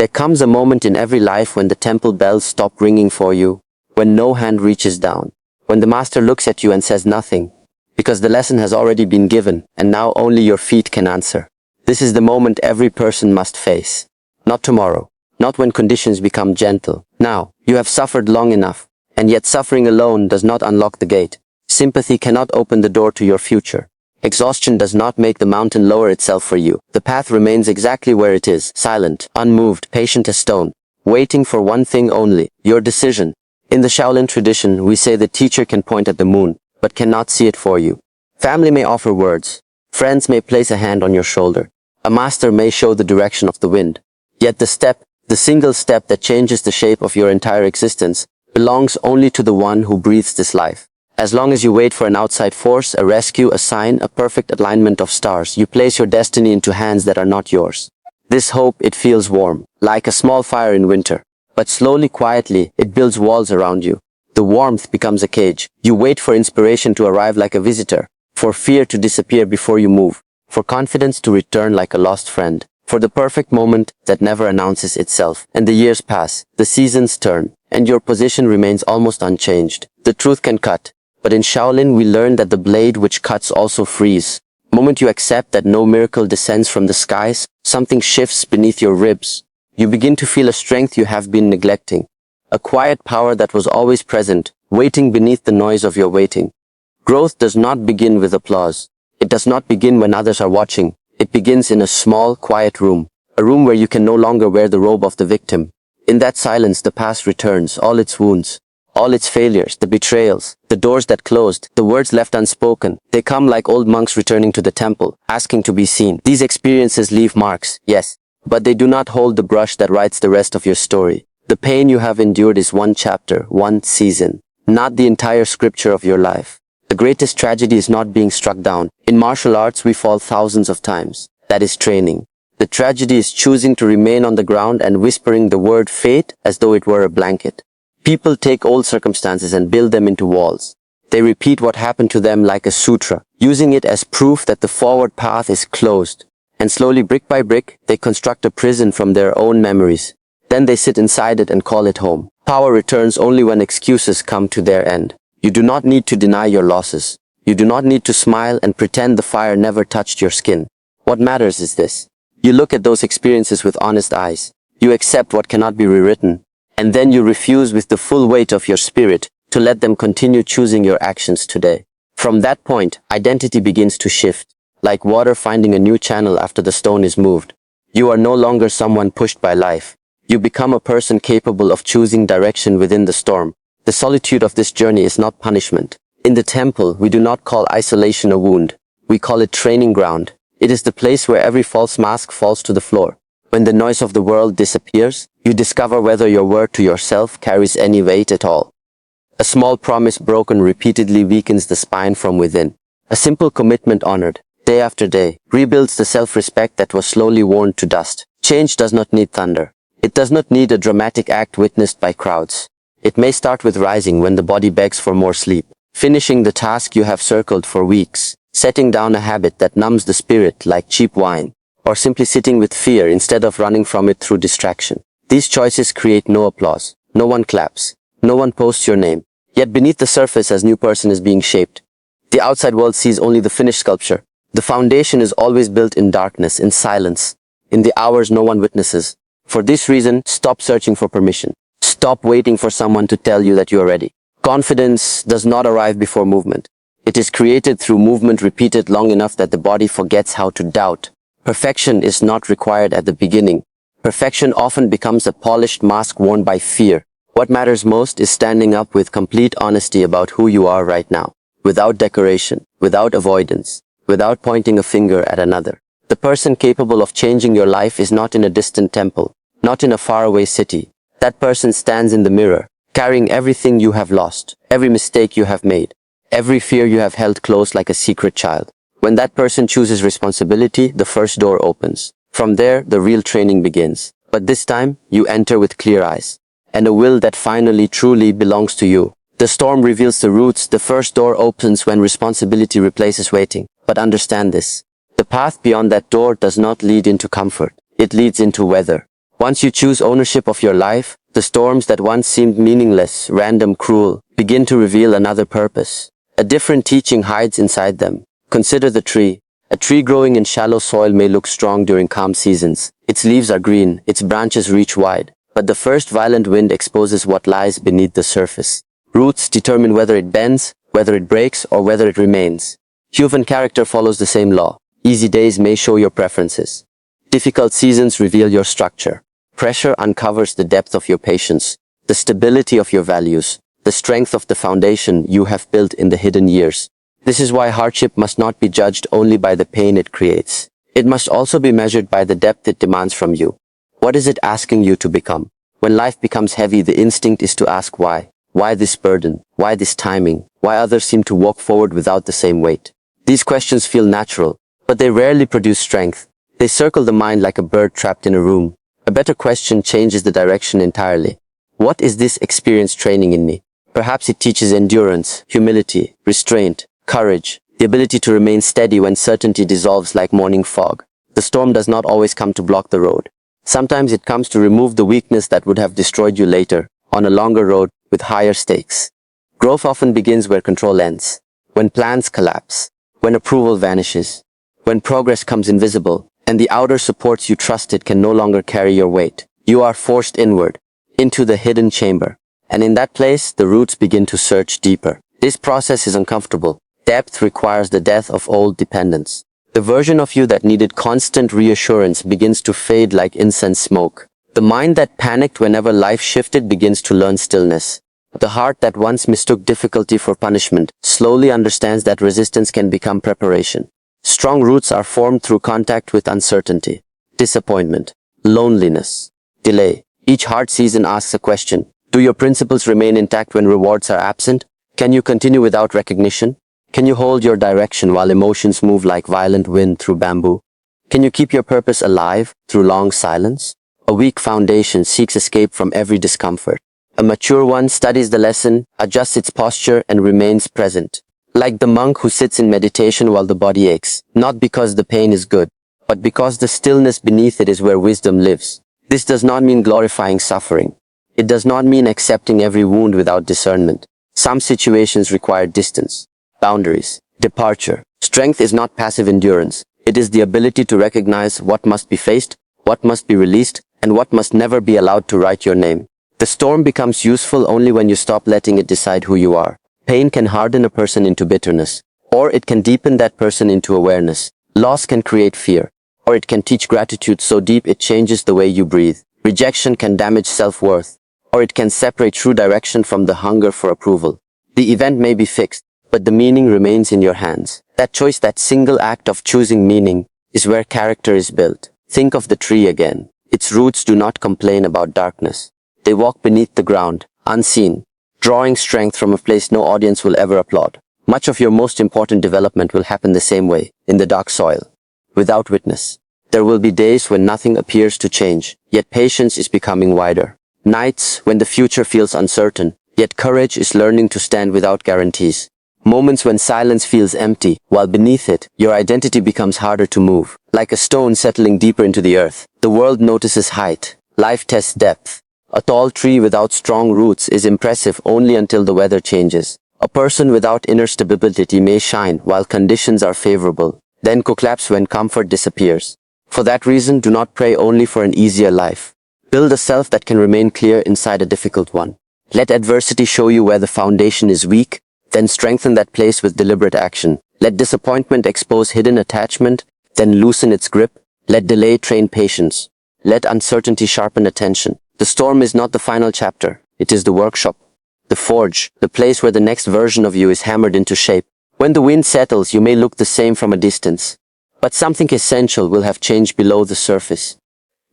There comes a moment in every life when the temple bells stop ringing for you, when no hand reaches down, when the master looks at you and says nothing, because the lesson has already been given and now only your feet can answer. This is the moment every person must face. Not tomorrow, not when conditions become gentle. Now, you have suffered long enough, and yet suffering alone does not unlock the gate. Sympathy cannot open the door to your future. Exhaustion does not make the mountain lower itself for you. The path remains exactly where it is, silent, unmoved, patient as stone, waiting for one thing only, your decision. In the Shaolin tradition, we say the teacher can point at the moon, but cannot see it for you. Family may offer words. Friends may place a hand on your shoulder. A master may show the direction of the wind. Yet the single step that changes the shape of your entire existence, belongs only to the one who breathes this life. As long as you wait for an outside force, a rescue, a sign, a perfect alignment of stars, you place your destiny into hands that are not yours. This hope, it feels warm, like a small fire in winter. But slowly, quietly, it builds walls around you. The warmth becomes a cage. You wait for inspiration to arrive like a visitor, for fear to disappear before you move, for confidence to return like a lost friend, for the perfect moment that never announces itself. And the years pass, the seasons turn, and your position remains almost unchanged. The truth can cut. But in Shaolin, we learn that the blade which cuts also frees. The moment you accept that no miracle descends from the skies, something shifts beneath your ribs. You begin to feel a strength you have been neglecting. A quiet power that was always present, waiting beneath the noise of your waiting. Growth does not begin with applause. It does not begin when others are watching. It begins in a small, quiet room. A room where you can no longer wear the robe of the victim. In that silence, the past returns, all its wounds. All its failures, the betrayals, the doors that closed, the words left unspoken. They come like old monks returning to the temple, asking to be seen. These experiences leave marks, yes, but they do not hold the brush that writes the rest of your story. The pain you have endured is one chapter, one season, not the entire scripture of your life. The greatest tragedy is not being struck down. In martial arts, we fall thousands of times. That is training. The tragedy is choosing to remain on the ground and whispering the word fate as though it were a blanket. People take old circumstances and build them into walls. They repeat what happened to them like a sutra, using it as proof that the forward path is closed. And slowly, brick by brick, they construct a prison from their own memories. Then they sit inside it and call it home. Power returns only when excuses come to their end. You do not need to deny your losses. You do not need to smile and pretend the fire never touched your skin. What matters is this. You look at those experiences with honest eyes. You accept what cannot be rewritten. And then you refuse with the full weight of your spirit to let them continue choosing your actions today. From that point, identity begins to shift, like water finding a new channel after the stone is moved. You are no longer someone pushed by life. You become a person capable of choosing direction within the storm. The solitude of this journey is not punishment. In the temple, we do not call isolation a wound. We call it training ground. It is the place where every false mask falls to the floor. When the noise of the world disappears, you discover whether your word to yourself carries any weight at all. A small promise broken repeatedly weakens the spine from within. A simple commitment honored, day after day, rebuilds the self-respect that was slowly worn to dust. Change does not need thunder. It does not need a dramatic act witnessed by crowds. It may start with rising when the body begs for more sleep, finishing the task you have circled for weeks, setting down a habit that numbs the spirit like cheap wine, or simply sitting with fear instead of running from it through distraction. These choices create no applause. No one claps. No one posts your name. Yet beneath the surface, a new person is being shaped. The outside world sees only the finished sculpture. The foundation is always built in darkness, in silence, in the hours no one witnesses. For this reason, stop searching for permission. Stop waiting for someone to tell you that you are ready. Confidence does not arrive before movement. It is created through movement repeated long enough that the body forgets how to doubt. Perfection is not required at the beginning. Perfection often becomes a polished mask worn by fear. What matters most is standing up with complete honesty about who you are right now, without decoration, without avoidance, without pointing a finger at another. The person capable of changing your life is not in a distant temple, not in a faraway city. That person stands in the mirror, carrying everything you have lost, every mistake you have made, every fear you have held close like a secret child. When that person chooses responsibility, the first door opens. From there, the real training begins. But this time, you enter with clear eyes, and a will that finally truly belongs to you. The storm reveals the roots. The first door opens when responsibility replaces waiting. But understand this. The path beyond that door does not lead into comfort. It leads into weather. Once you choose ownership of your life, the storms that once seemed meaningless, random, cruel, begin to reveal another purpose. A different teaching hides inside them. Consider the tree. A tree growing in shallow soil may look strong during calm seasons. Its leaves are green, its branches reach wide. But the first violent wind exposes what lies beneath the surface. Roots determine whether it bends, whether it breaks, or whether it remains. Human character follows the same law. Easy days may show your preferences. Difficult seasons reveal your structure. Pressure uncovers the depth of your patience, the stability of your values, the strength of the foundation you have built in the hidden years. This is why hardship must not be judged only by the pain it creates. It must also be measured by the depth it demands from you. What is it asking you to become? When life becomes heavy, the instinct is to ask why. Why this burden? Why this timing? Why others seem to walk forward without the same weight? These questions feel natural, but they rarely produce strength. They circle the mind like a bird trapped in a room. A better question changes the direction entirely. What is this experience training in me? Perhaps it teaches endurance, humility, restraint, courage, the ability to remain steady when certainty dissolves like morning fog. The storm does not always come to block the road. Sometimes it comes to remove the weakness that would have destroyed you later, on a longer road with higher stakes. Growth often begins where control ends, when plans collapse, when approval vanishes, when progress comes invisible, and the outer supports you trusted can no longer carry your weight. You are forced inward, into the hidden chamber. And in that place, the roots begin to search deeper. This process is uncomfortable. Depth requires the death of old dependence. The version of you that needed constant reassurance begins to fade like incense smoke. The mind that panicked whenever life shifted begins to learn stillness. The heart that once mistook difficulty for punishment slowly understands that resistance can become preparation. Strong roots are formed through contact with uncertainty, disappointment, loneliness, delay. Each hard season asks a question. Do your principles remain intact when rewards are absent? Can you continue without recognition? Can you hold your direction while emotions move like violent wind through bamboo? Can you keep your purpose alive through long silence? A weak foundation seeks escape from every discomfort. A mature one studies the lesson, adjusts its posture, and remains present. Like the monk who sits in meditation while the body aches, not because the pain is good, but because the stillness beneath it is where wisdom lives. This does not mean glorifying suffering. It does not mean accepting every wound without discernment. Some situations require distance, boundaries, departure. Strength is not passive endurance. It is the ability to recognize what must be faced, what must be released, and what must never be allowed to write your name. The storm becomes useful only when you stop letting it decide who you are. Pain can harden a person into bitterness, or it can deepen that person into awareness. Loss can create fear, or it can teach gratitude so deep it changes the way you breathe. Rejection can damage self-worth, or it can separate true direction from the hunger for approval. The event may be fixed, but the meaning remains in your hands. That choice, that single act of choosing meaning, is where character is built. Think of the tree again. Its roots do not complain about darkness. They walk beneath the ground, unseen, drawing strength from a place no audience will ever applaud. Much of your most important development will happen the same way, in the dark soil, without witness. There will be days when nothing appears to change, yet patience is becoming wider. Nights when the future feels uncertain, yet courage is learning to stand without guarantees. Moments when silence feels empty, while beneath it, your identity becomes harder to move. Like a stone settling deeper into the earth, the world notices height. Life tests depth. A tall tree without strong roots is impressive only until the weather changes. A person without inner stability may shine while conditions are favorable, then collapse when comfort disappears. For that reason, do not pray only for an easier life. Build a self that can remain clear inside a difficult one. Let adversity show you where the foundation is weak, then strengthen that place with deliberate action. Let disappointment expose hidden attachment, then loosen its grip. Let delay train patience. Let uncertainty sharpen attention. The storm is not the final chapter. It is the workshop, the forge, the place where the next version of you is hammered into shape. When the wind settles, you may look the same from a distance, but something essential will have changed below the surface.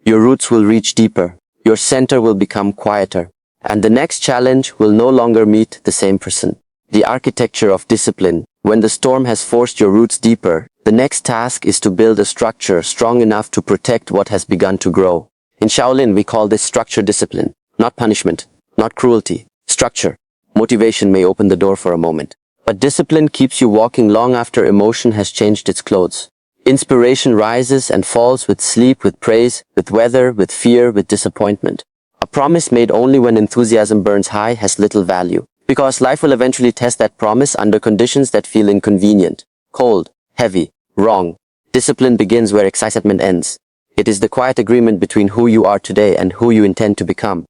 Your roots will reach deeper, your center will become quieter, and the next challenge will no longer meet the same person. The architecture of discipline. When the storm has forced your roots deeper, the next task is to build a structure strong enough to protect what has begun to grow. In Shaolin, we call this structure discipline, not punishment, not cruelty, structure. Motivation may open the door for a moment, but discipline keeps you walking long after emotion has changed its clothes. Inspiration rises and falls with sleep, with praise, with weather, with fear, with disappointment. A promise made only when enthusiasm burns high has little value, because life will eventually test that promise under conditions that feel inconvenient, cold, heavy, wrong. Discipline begins where excitement ends. It is the quiet agreement between who you are today and who you intend to become.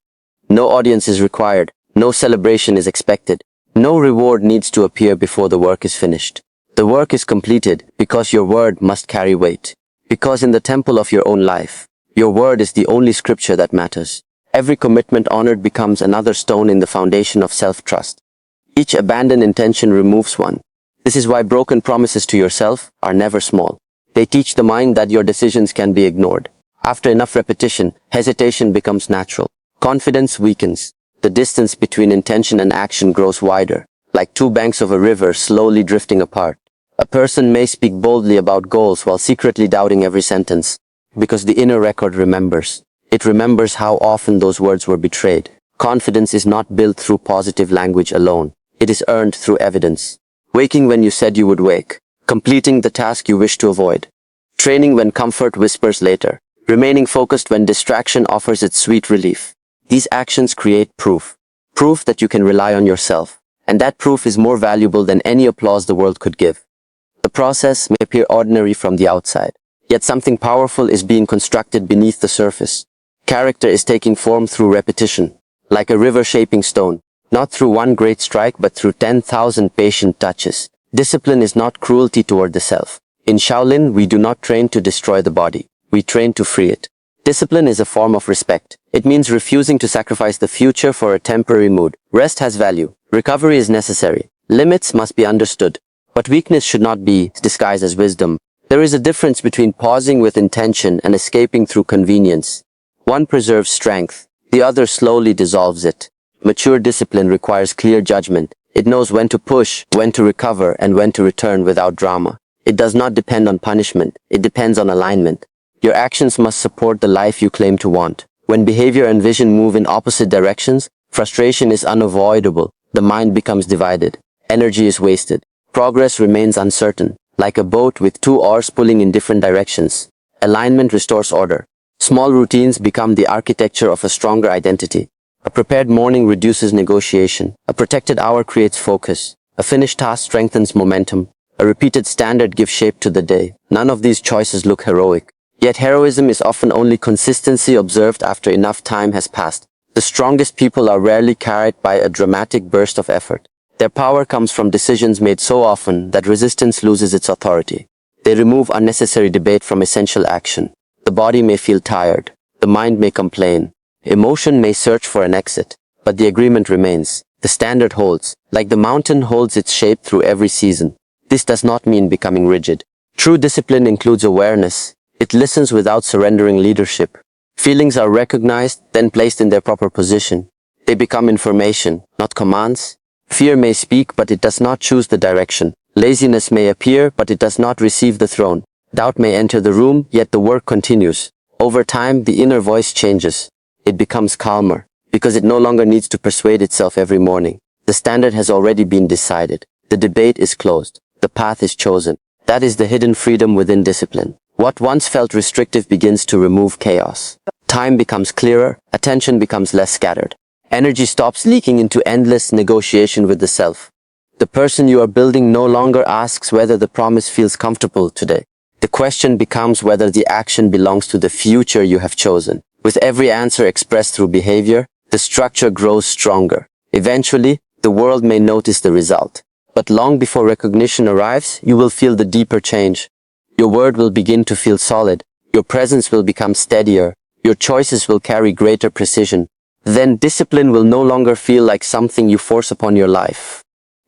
No audience is required, no celebration is expected, no reward needs to appear before the work is finished. The work is completed because your word must carry weight. Because in the temple of your own life, your word is the only scripture that matters. Every commitment honored becomes another stone in the foundation of self-trust. Each abandoned intention removes one. This is why broken promises to yourself are never small. They teach the mind that your decisions can be ignored. After enough repetition, hesitation becomes natural. Confidence weakens. The distance between intention and action grows wider, like two banks of a river slowly drifting apart. A person may speak boldly about goals while secretly doubting every sentence, because the inner record remembers. It remembers how often those words were betrayed. Confidence is not built through positive language alone. It is earned through evidence. Waking when you said you would wake. Completing the task you wish to avoid. Training when comfort whispers later. Remaining focused when distraction offers its sweet relief. These actions create proof. Proof that you can rely on yourself. And that proof is more valuable than any applause the world could give. The process may appear ordinary from the outside, yet something powerful is being constructed beneath the surface. Character is taking form through repetition, like a river shaping stone, not through one great strike but through 10,000 patient touches. Discipline is not cruelty toward the self. In Shaolin, we do not train to destroy the body, we train to free it. Discipline is a form of respect. It means refusing to sacrifice the future for a temporary mood. Rest has value. Recovery is necessary. Limits must be understood. But weakness should not be disguised as wisdom. There is a difference between pausing with intention and escaping through convenience. One preserves strength, the other slowly dissolves it. Mature discipline requires clear judgment. It knows when to push, when to recover, and when to return without drama. It does not depend on punishment, it depends on alignment. Your actions must support the life you claim to want. When behavior and vision move in opposite directions, frustration is unavoidable. The mind becomes divided. Energy is wasted. Progress remains uncertain, like a boat with two oars pulling in different directions. Alignment restores order. Small routines become the architecture of a stronger identity. A prepared morning reduces negotiation. A protected hour creates focus. A finished task strengthens momentum. A repeated standard gives shape to the day. None of these choices look heroic. Yet heroism is often only consistency observed after enough time has passed. The strongest people are rarely carried by a dramatic burst of effort. Their power comes from decisions made so often that resistance loses its authority. They remove unnecessary debate from essential action. The body may feel tired. The mind may complain. Emotion may search for an exit. But the agreement remains. The standard holds, like the mountain holds its shape through every season. This does not mean becoming rigid. True discipline includes awareness. It listens without surrendering leadership. Feelings are recognized, then placed in their proper position. They become information, not commands. Fear may speak, but it does not choose the direction. Laziness may appear, but it does not receive the throne. Doubt may enter the room, yet the work continues. Over time, the inner voice changes. It becomes calmer, because it no longer needs to persuade itself every morning. The standard has already been decided. The debate is closed. The path is chosen. That is the hidden freedom within discipline. What once felt restrictive begins to remove chaos. Time becomes clearer, attention becomes less scattered. Energy stops leaking into endless negotiation with the self. The person you are building no longer asks whether the promise feels comfortable today. The question becomes whether the action belongs to the future you have chosen. With every answer expressed through behavior, the structure grows stronger. Eventually, the world may notice the result. But long before recognition arrives, you will feel the deeper change. Your word will begin to feel solid. Your presence will become steadier. Your choices will carry greater precision. Then discipline will no longer feel like something you force upon your life.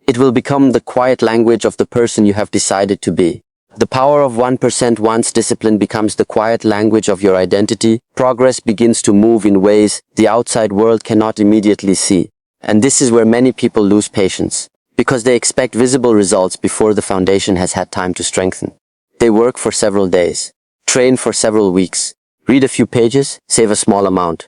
It will become the quiet language of the person you have decided to be. The power of 1%. Once discipline becomes the quiet language of your identity, progress begins to move in ways the outside world cannot immediately see. And this is where many people lose patience, because they expect visible results before the foundation has had time to strengthen. They work for several days, train for several weeks, read a few pages, save a small amount.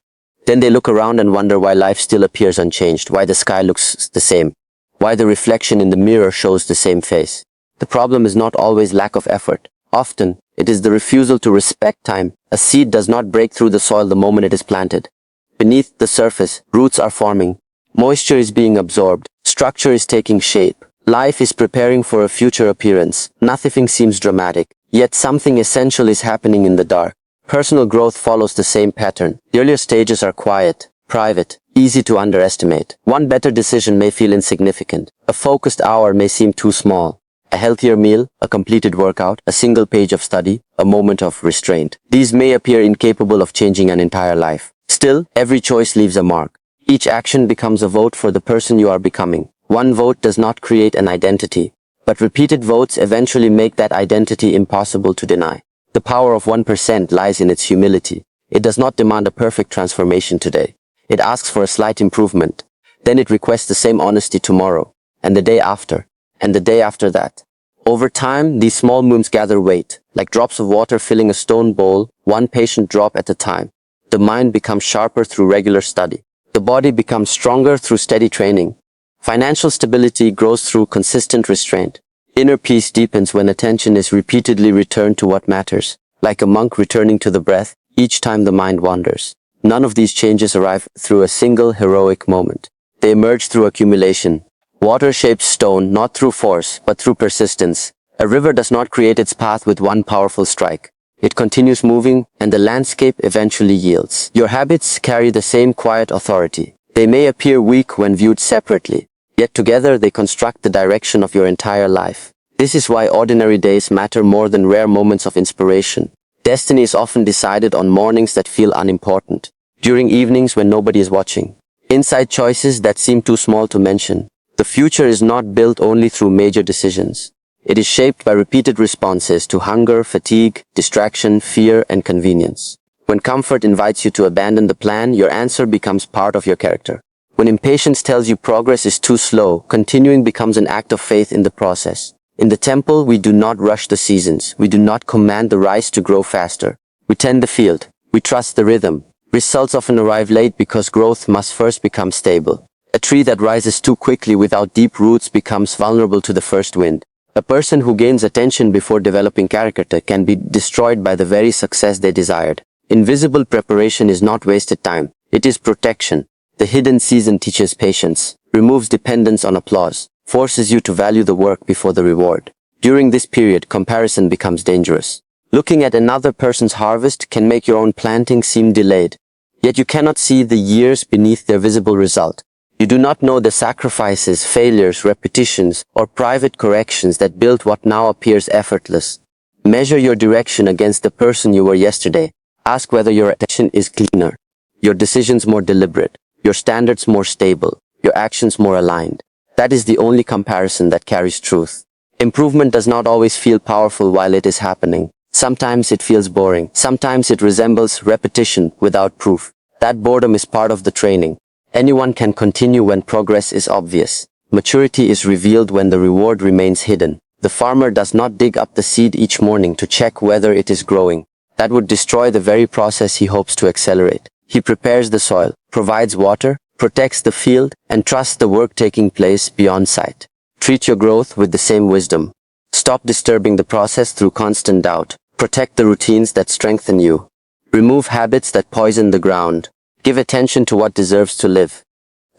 Then they look around and wonder why life still appears unchanged, why the sky looks the same, why the reflection in the mirror shows the same face. The problem is not always lack of effort. Often, It is the refusal to respect time. A seed does not break through the soil the moment it is planted. Beneath the surface, roots are forming. Moisture is being absorbed. Structure is taking shape. Life is preparing for a future appearance. Nothing seems dramatic, yet something essential is happening in the dark. Personal growth follows the same pattern. The earlier stages are quiet, private, easy to underestimate. One better decision may feel insignificant. A focused hour may seem too small. A healthier meal, a completed workout, a single page of study, a moment of restraint. These may appear incapable of changing an entire life. Still, every choice leaves a mark. Each action becomes a vote for the person you are becoming. One vote does not create an identity, but repeated votes eventually make that identity impossible to deny. The power of 1% lies in its humility. It does not demand a perfect transformation today. It asks for a slight improvement. Then it requests the same honesty tomorrow, and the day after, and the day after that. Over time, these small moves gather weight, like drops of water filling a stone bowl, one patient drop at a time. The mind becomes sharper through regular study. The body becomes stronger through steady training. Financial stability grows through consistent restraint. Inner peace deepens when attention is repeatedly returned to what matters, like a monk returning to the breath each time the mind wanders. None of these changes arrive through a single heroic moment. They emerge through accumulation. Water shapes stone not through force, but through persistence. A river does not create its path with one powerful strike. It continues moving, and the landscape eventually yields. Your habits carry the same quiet authority. They may appear weak when viewed separately, yet together they construct the direction of your entire life. This is why ordinary days matter more than rare moments of inspiration. Destiny is often decided on mornings that feel unimportant, during evenings when nobody is watching, inside choices that seem too small to mention. The future is not built only through major decisions. It is shaped by repeated responses to hunger, fatigue, distraction, fear, and convenience. When comfort invites you to abandon the plan, your answer becomes part of your character. When impatience tells you progress is too slow, continuing becomes an act of faith in the process. In the temple, we do not rush the seasons. We do not command the rice to grow faster. We tend the field. We trust the rhythm. Results often arrive late because growth must first become stable. A tree that rises too quickly without deep roots becomes vulnerable to the first wind. A person who gains attention before developing character can be destroyed by the very success they desired. Invisible preparation is not wasted time. It is protection. The hidden season teaches patience, removes dependence on applause, forces you to value the work before the reward. During this period, comparison becomes dangerous. Looking at another person's harvest can make your own planting seem delayed. Yet you cannot see the years beneath their visible result. You do not know the sacrifices, failures, repetitions, or private corrections that built what now appears effortless. Measure your direction against the person you were yesterday. Ask whether your attention is cleaner, your decisions more deliberate, your standards more stable, your actions more aligned. That is the only comparison that carries truth. Improvement does not always feel powerful while it is happening. Sometimes it feels boring. Sometimes it resembles repetition without proof. That boredom is part of the training. Anyone can continue when progress is obvious. Maturity is revealed when the reward remains hidden. The farmer does not dig up the seed each morning to check whether it is growing. That would destroy the very process he hopes to accelerate. He prepares the soil, provides water, protects the field, and trusts the work taking place beyond sight. Treat your growth with the same wisdom. Stop disturbing the process through constant doubt. Protect the routines that strengthen you. Remove habits that poison the ground. Give attention to what deserves to live.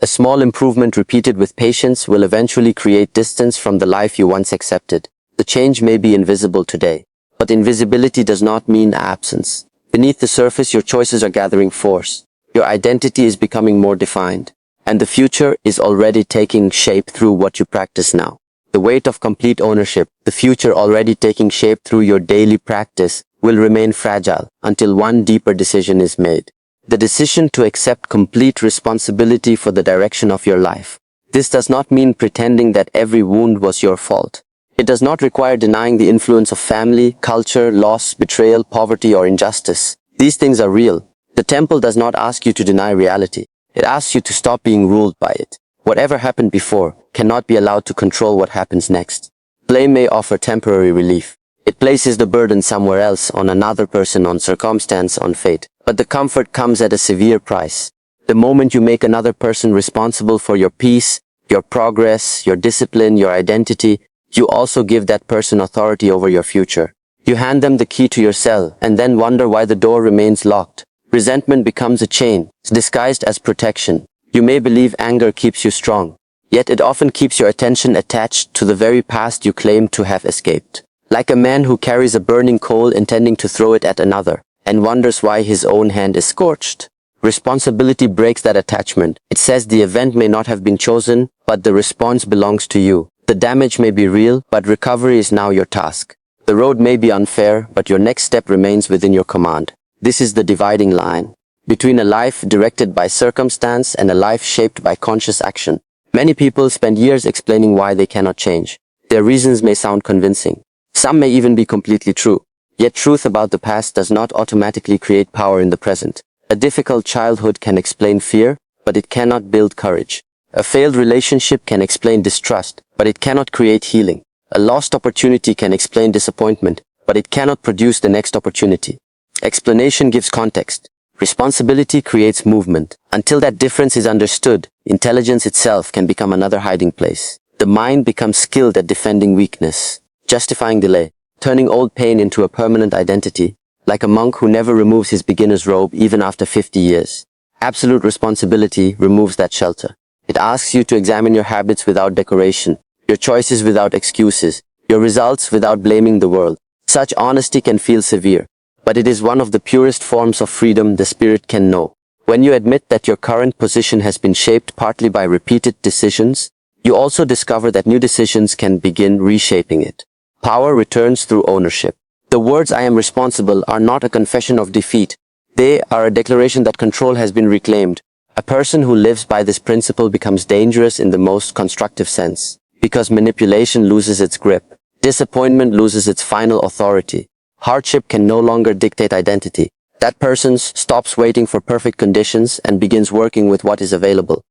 A small improvement repeated with patience will eventually create distance from the life you once accepted. The change may be invisible today, but invisibility does not mean absence. Beneath the surface, your choices are gathering force. Your identity is becoming more defined, and the future is already taking shape through what you practice now. The weight of complete ownership, the future already taking shape through your daily practice, will remain fragile until one deeper decision is made. The decision to accept complete responsibility for the direction of your life. This does not mean pretending that every wound was your fault. It does not require denying the influence of family, culture, loss, betrayal, poverty, or injustice. These things are real. The temple does not ask you to deny reality. It asks you to stop being ruled by it. Whatever happened before cannot be allowed to control what happens next. Blame may offer temporary relief. It places the burden somewhere else, on another person, on circumstance, on fate. But the comfort comes at a severe price. The moment you make another person responsible for your peace, your progress, your discipline, your identity, you also give that person authority over your future. You hand them the key to your cell and then wonder why the door remains locked. Resentment becomes a chain, disguised as protection. You may believe anger keeps you strong, yet it often keeps your attention attached to the very past you claim to have escaped. Like a man who carries a burning coal intending to throw it at another, and wonders why his own hand is scorched. Responsibility breaks that attachment. It says the event may not have been chosen, but the response belongs to you. The damage may be real, but recovery is now your task. The road may be unfair, but your next step remains within your command. This is the dividing line between a life directed by circumstance and a life shaped by conscious action. Many people spend years explaining why they cannot change. Their reasons may sound convincing. Some may even be completely true. Yet truth about the past does not automatically create power in the present. A difficult childhood can explain fear, but it cannot build courage. A failed relationship can explain distrust, but it cannot create healing. A lost opportunity can explain disappointment, but it cannot produce the next opportunity. Explanation gives context. Responsibility creates movement. Until that difference is understood, intelligence itself can become another hiding place. The mind becomes skilled at defending weakness, justifying delay, turning old pain into a permanent identity, like a monk who never removes his beginner's robe even after 50 years. Absolute responsibility removes that shelter. It asks you to examine your habits without decoration, your choices without excuses, your results without blaming the world. Such honesty can feel severe, but it is one of the purest forms of freedom the spirit can know. When you admit that your current position has been shaped partly by repeated decisions, you also discover that new decisions can begin reshaping it. Power returns through ownership. The words "I am responsible" are not a confession of defeat. They are a declaration that control has been reclaimed. A person who lives by this principle becomes dangerous in the most constructive sense, because manipulation loses its grip. Disappointment loses its final authority. Hardship can no longer dictate identity. That person stops waiting for perfect conditions and begins working with what is available.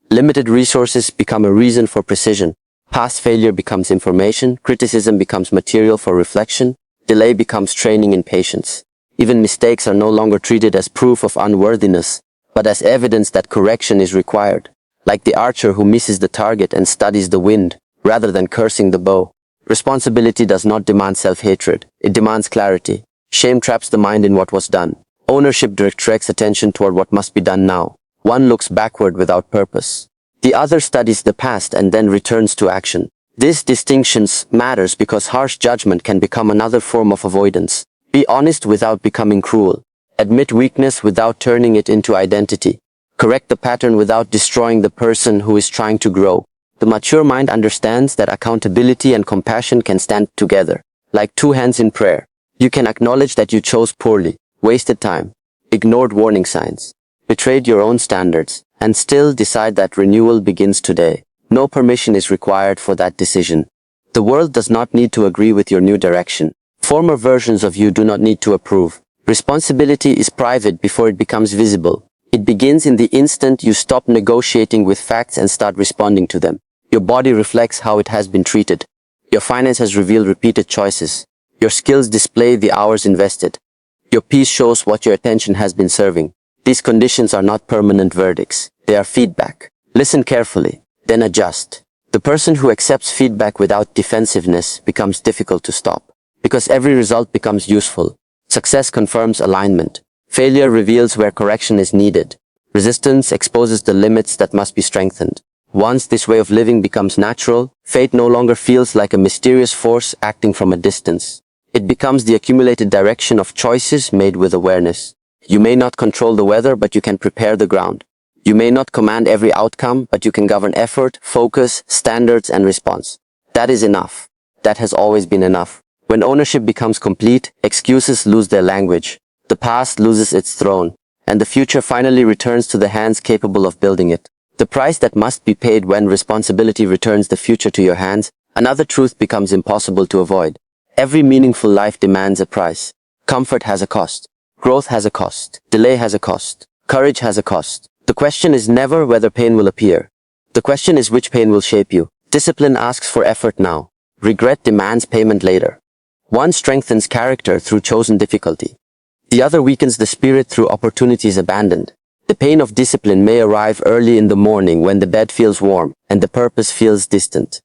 Limited resources become a reason for precision. Past failure becomes information, criticism becomes material for reflection, delay becomes training in patience. Even mistakes are no longer treated as proof of unworthiness, but as evidence that correction is required. Like the archer who misses the target and studies the wind, rather than cursing the bow. Responsibility does not demand self-hatred, it demands clarity. Shame traps the mind in what was done. Ownership directs attention toward what must be done now. One looks backward without purpose. The other studies the past and then returns to action. This distinction matters because harsh judgment can become another form of avoidance. Be honest without becoming cruel. Admit weakness without turning it into identity. Correct the pattern without destroying the person who is trying to grow. The mature mind understands that accountability and compassion can stand together. Like two hands in prayer. You can acknowledge that you chose poorly, wasted time, ignored warning signs, betrayed your own standards, and still decide that renewal begins today. No permission is required for that decision. The world does not need to agree with your new direction. Former versions of you do not need to approve. Responsibility is private before it becomes visible. It begins in the instant you stop negotiating with facts and start responding to them. Your body reflects how it has been treated. Your finances reveal repeated choices. Your skills display the hours invested. Your peace shows what your attention has been serving. These conditions are not permanent verdicts. They are feedback. Listen carefully, then adjust. The person who accepts feedback without defensiveness becomes difficult to stop, because every result becomes useful. Success confirms alignment. Failure reveals where correction is needed. Resistance exposes the limits that must be strengthened. Once this way of living becomes natural, fate no longer feels like a mysterious force acting from a distance. It becomes the accumulated direction of choices made with awareness. You may not control the weather, but you can prepare the ground. You may not command every outcome, but you can govern effort, focus, standards, and response. That is enough. That has always been enough. When ownership becomes complete, excuses lose their language. The past loses its throne, and the future finally returns to the hands capable of building it. The price that must be paid when responsibility returns the future to your hands, another truth becomes impossible to avoid. Every meaningful life demands a price. Comfort has a cost. Growth has a cost. Delay has a cost. Courage has a cost. The question is never whether pain will appear. The question is which pain will shape you. Discipline asks for effort now. Regret demands payment later. One strengthens character through chosen difficulty. The other weakens the spirit through opportunities abandoned. The pain of discipline may arrive early in the morning when the bed feels warm and the purpose feels distant.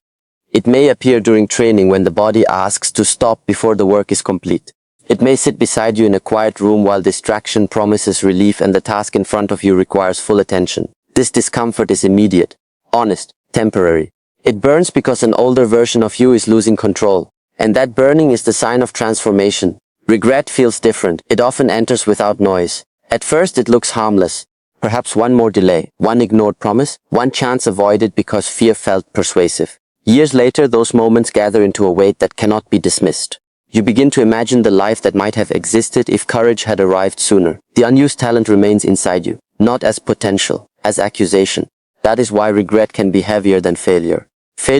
It may appear during training when the body asks to stop before the work is complete. It may sit beside you in a quiet room while distraction promises relief and the task in front of you requires full attention. This discomfort is immediate, honest, temporary. It burns because an older version of you is losing control. And that burning is the sign of transformation. Regret feels different. It often enters without noise. At first it looks harmless. Perhaps one more delay, one ignored promise, one chance avoided because fear felt persuasive. Years later, those moments gather into a weight that cannot be dismissed. You begin to imagine the life that might have existed if courage had arrived sooner. The unused talent remains inside you, not as potential, as accusation. That is why regret can be heavier than failure. Failure